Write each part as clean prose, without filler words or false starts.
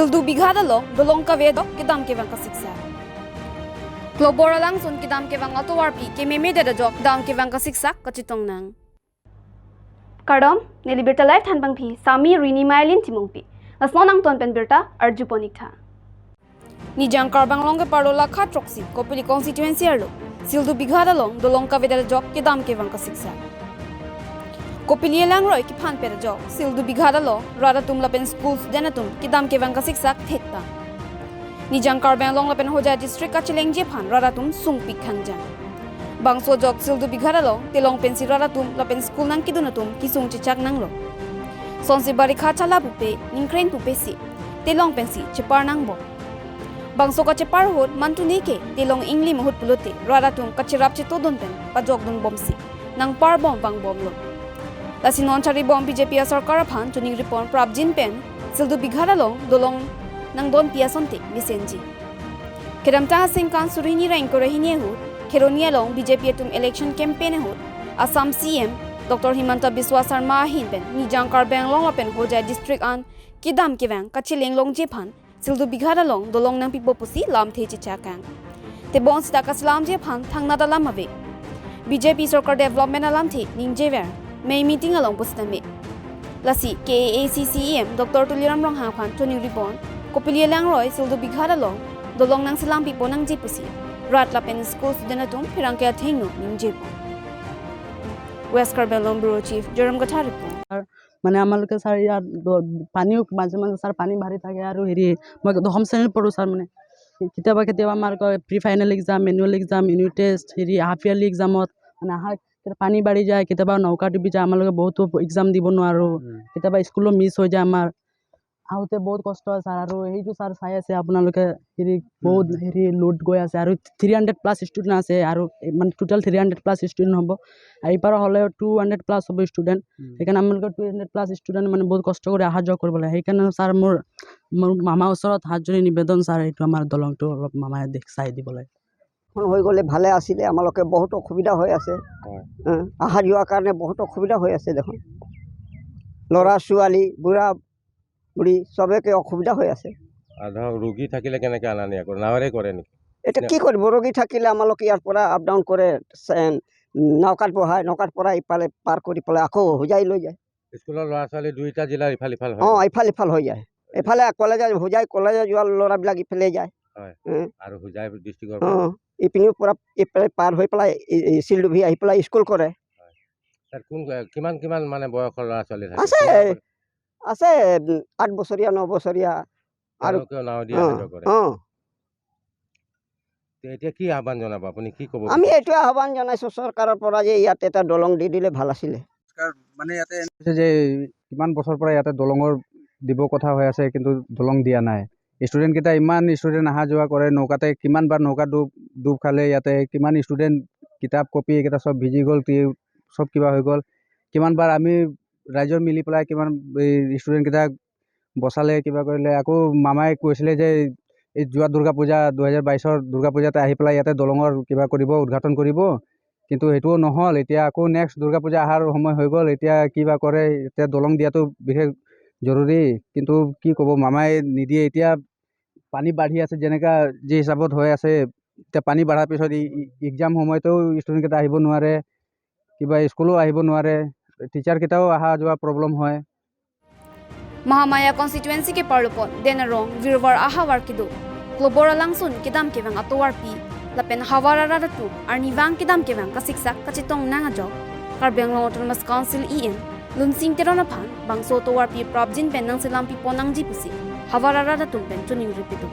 Sildu bigada lo dolong ka vedo kidam ke bang ka siksa. Globora langsun kidam ke bang ato warpi ke meme de jok dam ke bang ka siksa ka chitong nang. Kardom ne liberta life than bang phi sami rini mailin timongpi. Asno nang ton pen birta arju ponikha. Ni jang karbang long ke parola kha troksi kopili constituency arlo. Sildu bigada lo dolong ka vedo jok kidam ke bang ka siksa. Kopili lang roy ki phan per jok sildu bigada lo rada tum lapen schools denatum kidam ke bang ka siksa thekta. Ni jang karbang long lapen hoja district ka chileng je phan rada tum sung pikhan jang. Bangso jok sildu bigada lo tilong pensi rada tum lapen school nang kidunatum kisung chichak nang lo. Sonsi bari kha chala pupe ningkren pupe si tilong pensi chepar nang bo. Bangso ka chepar hot mantu neke tilong ingli mohut pulote rada tum ka chirap chitodon pen pa jok dun bomsi nang par bom bang bom lo. Lasi non chari bom BJP sarkar phan tuning ripon prabjin pen sildu bigada lo dolong nang don piasonte misenji. Keramta sing kan surini rank ko rahine hu Keronia long BJP tum election campaign hu Assam CM Dr. Himanta Biswa Sarma hin pen ni jangkar bang long pen hoja district an kidam kivang kachileng long je phan sildu bigada long dolong nang pipo pusi lam thechi chakang. Te bon sta kaslam je phan thangna da lam ave. BJP sarkar development alam the ningjever May meeting along postame. Lasi KACCEM Dr. Tuliram Rong Hang Phan Tony Ripon Kopilia Lang Roy sildu bigada long dolong nang silang pipo nang jepusi rat lapen school studentatum pirangkya thengno ning jepo. West Karbelong Bureau Chief Joram Gatha report. মানে আমালোকে sir ইয়াত পানীও মাজে মাজে sir পানী বাঢ়ি থাকে আৰু হেৰি মই দশম শ্ৰেণীত পঢ়োঁ স্যাৰ মানে কেতিয়াবা কেতিয়াবা আমাৰ pre final exam manual exam unit test হেৰি হাফ ইয়াৰলি এক্সামত মানে আহাৰ পানী বাঢ়ি যায় কেতিয়াবা নৌকা ডুবি যায় আমালোকে বহুতো এক্সাম দিব নোৱাৰোঁ কেতিয়াবা স্কুলো মিছ হৈ যায় আমাৰ আহোঁতে বহুত কষ্ট হয় স্যাৰ আৰু সেইটো স্যাৰ চাই আছে আপোনালোকে হেৰি বহুত হেৰি লোড গৈ আছে আৰু 300+ ষ্টুডেণ্ট আছে আৰু মানে টোটেল 300+ ষ্টুডেণ্ট হ'ব এইবাৰ হ'লে 200+ হ'ব ষ্টুডেণ্ট সেইকাৰণে আমালোকে 200+ ষ্টুডেণ্ট মানে বহুত কষ্ট কৰি অহা যোৱা কৰিব লাগে সেইকাৰণে ছাৰ মোৰ মামাৰ ওচৰত হাত জোৰি নিবেদন ছাৰ এইটো আমাৰ দলংটো অলপ মামাই চাই দিব লাগে হৈ গ'লে ভালে আছিলে আমালোকে বহুত অসুবিধা হৈ আছে অহা যোৱাৰ কাৰণে বহুত অসুবিধা হৈ আছে দেখোন ল'ৰা ছোৱালী বুঢ়া বুঢ়ী চবেকে অসুবিধা হৈ আছে ৰোগী থাকিলে কেনেকৈ আনা নিয়া কৰে নাৱেৰে কৰে নেকি এতিয়া কি কৰিব ৰোগী থাকিলে আমালোকে ইয়াৰ পৰা আপ ডাউন কৰে নৌকাত বহাই নৌকাত পৰা ইফালে পাৰ কৰি পেলাই আকৌ হোজাই লৈ যায় স্কুলৰ ল'ৰা ছোৱালী দুইটা জিলাৰ ইফাল ইফাল হয় ইফাল ইফাল হৈ যায় এফালে কলেজ হোজাই কলেজে যোৱা ল'ৰাবিলাক ইফালে যায় আৰু হোজাই ডিষ্ট্ৰিক্টৰ ইপিনিৰ পৰা ইফালে পাৰ হৈ পেলাই চিলডুভি আহি পেলাই স্কুল কৰে কোন কিমান কিমান মানে বয়সৰ ল'ৰা ছোৱালী আছে আছে 8 বছৰীয়া 9 বছৰীয়া আৰু এতিয়া কি আহ্বান জনাব আপুনি কি ক'ব আমি এইটোৱে আহ্বান জনাইছোঁ চৰকাৰৰ পৰা যে ইয়াত এটা দলং দি দিলে ভাল আছিলে মানে ইয়াতে যে কিমান বছৰ পৰা ইয়াতে দলঙৰ দিব কথা হৈ আছে কিন্তু দলং দিয়া নাই ষ্টুডেণ্টকেইটা ইমান ষ্টুডেণ্ট অহা যোৱা কৰে নৌকাতে কিমানবাৰ নৌকা ডুব খালে ইয়াতে কিমান ষ্টুডেণ্ট কিতাপ কপি এইকেইটা চব ভিজি গ'ল চব কিবা হৈ গ'ল কিমানবাৰ আমি ৰাইজৰ মিলি পেলাই কিমান ষ্টুডেণ্টকেইটাক বচালে কিবা কৰিলে আকৌ মামাই কৈছিলে যে এই যোৱা দুৰ্গা পূজা 2022 দুৰ্গা পূজাতে আহি পেলাই ইয়াতে দলঙৰ কিবা কৰিব উদ্ঘাটন কৰিব কিন্তু সেইটোও নহ'ল এতিয়া আকৌ নেক্সট দুৰ্গা পূজা অহাৰ সময় হৈ গ'ল এতিয়া কিবা কৰে এতিয়া দলং দিয়াটো বিশেষ জৰুৰী কিন্তু কি ক'ব মামাই নিদিয়ে এতিয়া পানী বাঢ়ি আছে যেনেকুৱা যি হিচাপত হৈ আছে এতিয়া পানী বাঢ়াৰ পিছত এক্সাম সময়তো ষ্টুডেণ্টকেইটা আহিব নোৱাৰে কিবা স্কুলো আহিব নোৱাৰে টিচাৰকেইটাও অহা যোৱা প্ৰব্লেম হয় Mahamaya constituency ke parlupon denarong virwar ahawar kidu globora langsun kidam kevang atowar pi lapen hawara ratu arniwang kidam kevang kasiksa kachitong nangajo karbeng autonomous council lunsing terona phan bangso towar pi probjin penang silam pi ponang jipusi hawara ratu pen tuning repitu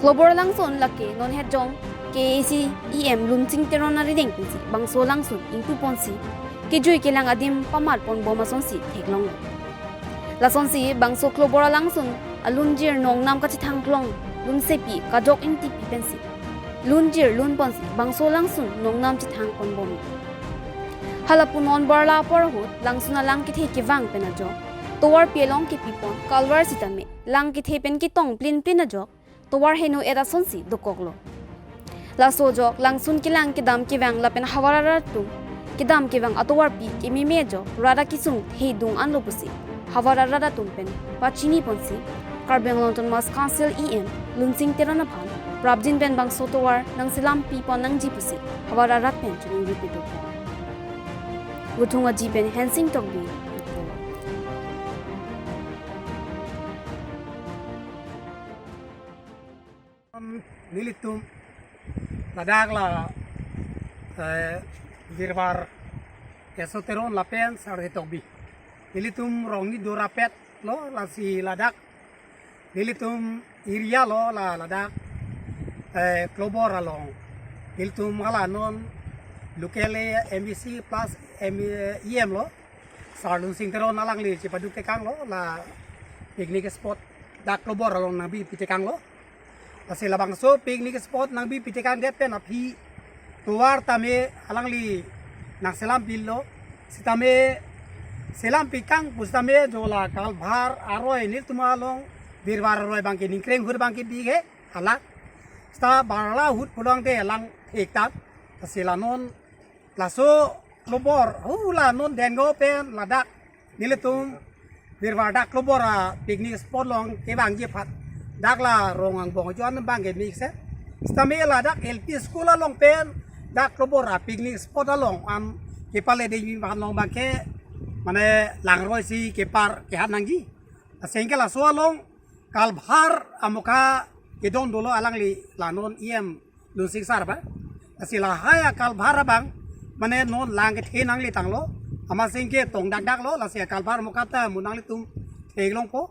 globora langsun lake non hejong KACEM lunsing terona rideng pisi bangso langsun ingpu ponsi Kijui kilang adim pamat pon boma sonsi theklong la sonsi bangso klobora langsun alunjir nong nam kachi thangklong lun sepi kajok inti pi pensi lunjir lun ponsi bangso langsun nong nam chi thang pon bom halapun on barla porhut langsuna lang ki the ki wang pena jo towar pelong ki pipon kalwar sitame lang ki the pen ki tong plin plin jo towar henu era sonsi dokoklo la so jok langsun ki lang ki dam ki wang la pen hawara tu Kidam kivang atowar pi kimi mejo rada kisung hei dung anlo pusi Havara rada tumpen, Pachini Ponsi, Karbeng London Mas Council EM, Lunsing Teranapan, Prabjin Ben Bang Sotowar, Nang Silam Pipon Nang Jipusi, Havara Ratpen Chuning Ripido. Gutunga Jiben Hensing Togbi. Nilitum ladagla virvar esoteron lapen sarde togbi nilitum rongi durapet lo la si ladak nilitum iria lo la ladak klobor along nilitum ala non lukele MBC plus EM lo sarlun singteron alang li cipaduk tekang lo la picnic spot dak klobor along nabi pitekang lo Kasi labang so picnic spot nang bi pitikan depen api tuar tame alang li nang selam billo si tame selam pikang pus tame jola kal bhar aroy nil tumalong birbar aroy bangke ningkreng hur bangke bige ala sta barla hut pulang te alang ektat kasi lanon laso lobor hula non dengo pen ladak niletum birbar dak lobor picnic spot long ke bang je phat dakla rongang bong juan bang ke mix stamela dak LP school along pen dak robora picnic spot along am ke pale de mi ban long bang ke mane lang roi si ke par ke hanangi asengela so along kal bhar amuka ke don dolo alang li lanon em lu sik sar ba asila haya kal bhar bang mane non lang ke thenang li tanglo ama sengke tong dak dak lo la se kal bhar mukata munang li tum theglong po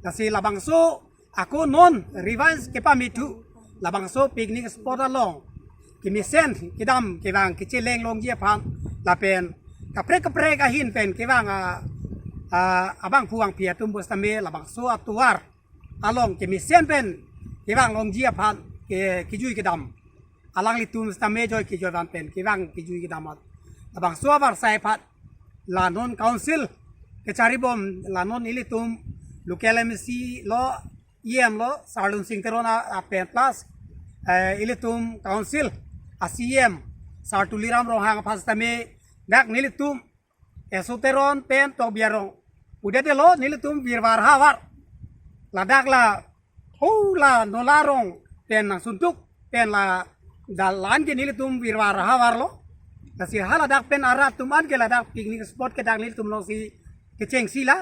asi labang so Aku non revise kepa mitu labang so picnic spot along kimi sen kidam kibang kicileng long dia pam lapen kapre kahin pen kibang abang puang pia tumbus tame labang so atuar along kimi sen pen kibang long dia pam ke kijui kidam alang litum tame joy kijoi van pen kibang kijui kidam labang so abar sai phat lanon council ke charibom lanon ilitum local MC lo EM lo sarlun singterona apen plus ilitum council ACM sartuliram rohang pastame dak nilitum esoteron pen to biarong udah de lo nilitum virvar hawar ladak la hula nolarong pen nang suntuk pen la dalan ke nilitum virvar hawar lo kasi hala dak pen arat tuman ke ladak picnic spot ke dak nilitum lo si keceng sila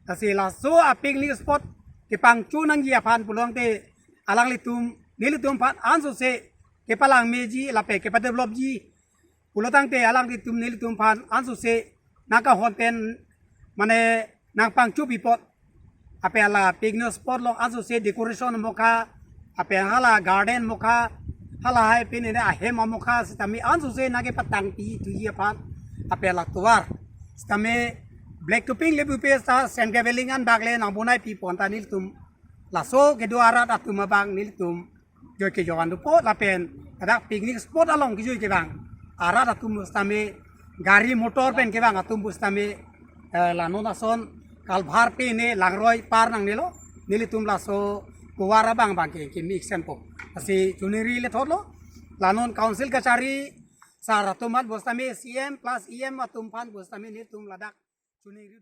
kasi la so a picnic spot kepang cunang ji apan pulang te alang litum nilitum pan anso se kepalang meji lape kepa develop ji pulotang te alang litum nilitum pan anso se naka honten mane nang pang cupi pot ape ala picnic spot long anso se decoration moka ape hala garden moka hala hai pin ene ahem moka sitami anso se nage patang pi tu ji apan ape ala tuar sitame Black to pink lebu pesta sen gavelingan bagle nang bunai pi ponta niltum laso kedua arat atuma bang niltum joy ke jogan dupo lapen ada picnic spot along kijui ke bang arat atum stame gari motor pen ke bang atum bustame lanona son kalbhar pe ne langroi par nang nilo nilitum laso kuwara bang bang ke mix sempo asi juniri le thotlo lanon council ka cari saratumat bustame CM plus EM atum pan bustame niltum ladak Tuning